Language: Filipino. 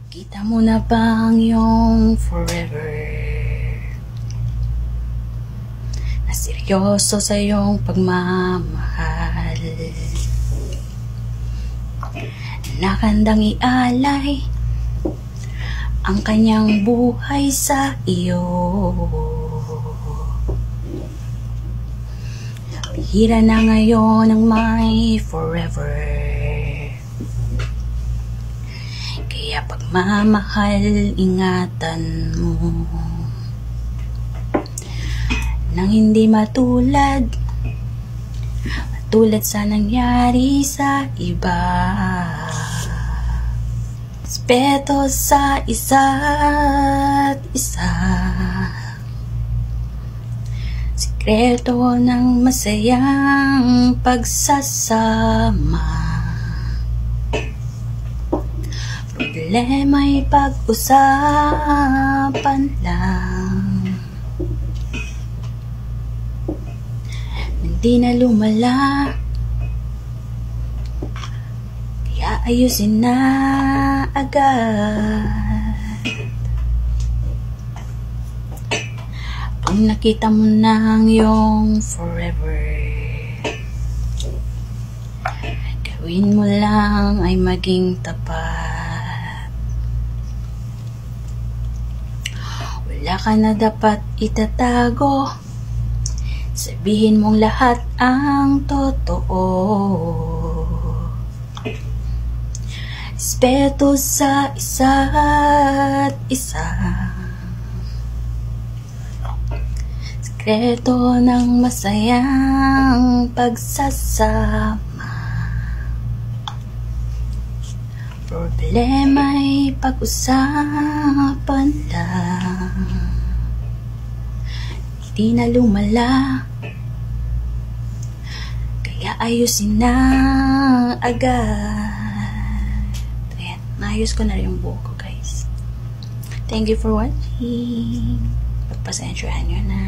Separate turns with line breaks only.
Kita mo na ba ang iyong forever na seryoso sa iyong pagmamahal, nakandang ialay ang kanyang buhay sa iyo? Bihira na ngayon ang may forever, kaya pagmamahal, ingatan mo nang hindi matulad sa nangyari sa iba. Respeto sa isa't isa, sikreto ng masayang pagsasama. Problema'y pag-usapan lang, hindi na lumala, kaya ayusin na agad. Pag nakita mo na ang iyong forever, gawin mo lang ay maging tapat. Wala ka na dapat itatago, sabihin mong lahat ang totoo. Respeto sa isa't isa, sikreto ng masayang pagsasama. Problema'y pag-usapan lang, hindi na lumala, kaya ayusin na agad. Ayan, naayos ko na rin yung buhok ko, guys. Thank you for watching. Pagpasensyahan nyo na.